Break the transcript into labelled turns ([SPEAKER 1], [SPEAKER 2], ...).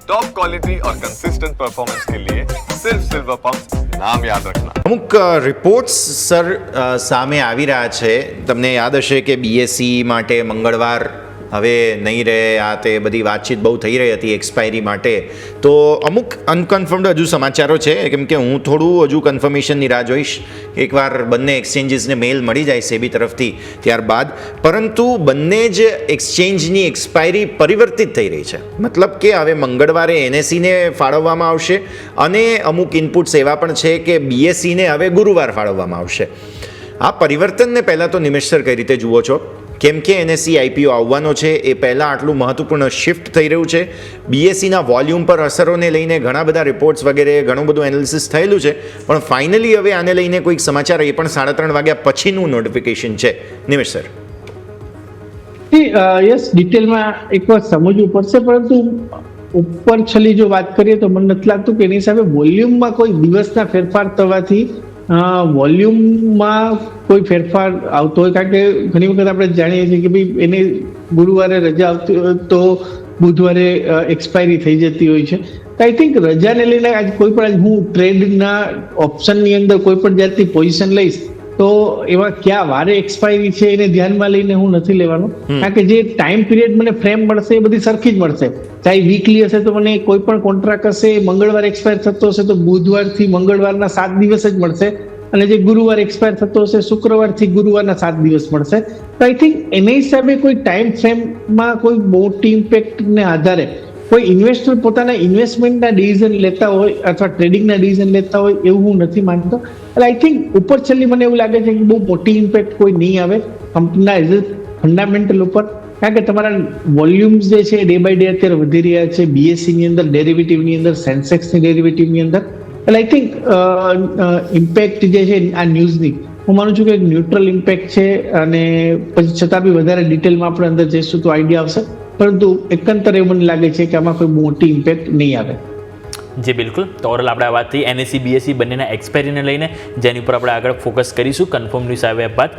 [SPEAKER 1] Top quality और consistent performance के लिए सिर्फ सिल्वर पंप नाम याद रखना।
[SPEAKER 2] અમુક રિપોર્ટ્સ સર સામે આવી રહ્યા છે. તમને યાદ હશે કે બીએસસી માટે મંગળવાર હવે નહીં રહે, આ તે બધી વાતચીત બહુ થઈ રહી હતી એક્સપાયરી માટે. તો અમુક અનકન્ફર્મ્ડ હજુ સમાચારો છે, કેમ કે હું થોડું હજુ કન્ફર્મેશનની રાહ જોઈશ. એકવાર બંને એક્સચેન્જીસને મેલ મળી જાય સેબી તરફથી ત્યારબાદ. પરંતુ બંને જ એક્સચેન્જની એક્સપાયરી પરિવર્તિત થઈ રહી છે. મતલબ કે હવે મંગળવારે એનએસસીને ફાળવવામાં આવશે અને અમુક ઇનપુટ્સ એવા પણ છે કે બીએસસીને હવે ગુરુવાર ફાળવવામાં આવશે. આ પરિવર્તનને પહેલાં તો નિમેશ સર કઈ રીતે જુઓ છો? કેમ કે એનએસસી આઈપીઓ આવવાનો છે એ પહેલાં આટલું મહત્વપૂર્ણ શિફ્ટ થઈ રહ્યું છે. બીએસસીના વોલ્યુમ પર અસરોને લઈને ઘણા બધા રિપોર્ટ્સ વગેરે ઘણું બધું એનાલિસિસ થયેલું છે, પણ ફાઇનલી હવે આને લઈને કોઈક સમાચાર એ પણ 3:30 વાગ્યા પછીનું નોટિફિકેશન છે. નિમેશ સર.
[SPEAKER 3] યસ, ડિટેલમાં એક વાર સમજવું પડશે, પરંતુ ઉપર છેલ્લી જો વાત કરીએ તો મને નથી લાગતું કે એની સામે વોલ્યુમમાં કોઈ દિવસના ફેરફાર થવાથી વોલ્યુમમાં કોઈ ફેરફાર આવતો હોય. કારણ કે ઘણી વખત આપણે જાણીએ છીએ કે ભાઈ એને ગુરુવારે રજા આવતી હોય તો બુધવારે એક્સપાયરી થઈ જતી હોય છે. તો આઈ થિંક રજાને લઈને આજ કોઈ પણ હું ટ્રેડના ઓપ્શનની અંદર કોઈ પણ જાતની પોઝિશન લઈશ તો એમાં ક્યાં વારે એક્સપાયરી છે એને ધ્યાનમાં લઈને હું નથી લેવાનો. કારણ કે જે ટાઈમ પીરિયડ મને ફ્રેમ મળશે એ બધી સરખી જ મળશે. ચાહે વીકલી હશે તો મને કોઈ પણ કોન્ટ્રાક્ટ હશે મંગળવાર એક્સપાયર થતો હશે તો બુધવારથી મંગળવારના 7 દિવસ જ મળશે, અને જે ગુરુવાર એક્સપાયર થતો હશે શુક્રવારથી ગુરુવારના 7 દિવસ મળશે. તો આઈ થિંક એના હિસાબે કોઈ ટાઈમ ફ્રેમમાં કોઈ મોટી ઇમ્પેક્ટને આધારે કોઈ ઇન્વેસ્ટર પોતાના ઇન્વેસ્ટમેન્ટના ડિસિઝન લેતા હોય અથવા ટ્રેડિંગના ડિસિઝન લેતા હોય એવું હું નથી માનતો. એટલે આઈ થિંક ઉપર છેલ્લી મને એવું લાગે છે કે બહુ મોટી ઇમ્પેક્ટ કોઈ નહીં આવે કંપનીના એઝ ફંડામેન્ટલ ઉપર. કારણ કે તમારા વોલ્યુમ્સ જે છે ડે બાય ડે અત્યારે વધી રહ્યા છે બીએસસીની અંદર, ડેરિવેટિવની અંદર, સેન્સેક્સની ડેરિવેટિવની અંદર. એટલે આઈ થિંક ઇમ્પેક્ટ જે છે આ ન્યૂઝની હું માનું છું કે ન્યુટ્રલ ઇમ્પેક્ટ છે, અને પછી છતાં બી વધારે ડિટેલમાં આપણે અંદર જઈશું તો આઈડિયા આવશે. પરંતુ એકંદરે એવું મને લાગે છે કે આમાં કોઈ મોટી ઇમ્પેક્ટ નહીં આવે.
[SPEAKER 4] જી બિલકુલ. તો ઓવરઓલ આપણે આ વાત થઈ એનએસસી બીએસસી બંનેના એક્સપાયરીને લઈને, જેની ઉપર આપણે આગળ ફોકસ કરીશું કન્ફર્મ ન્યૂઝ આવ્યા બાદ.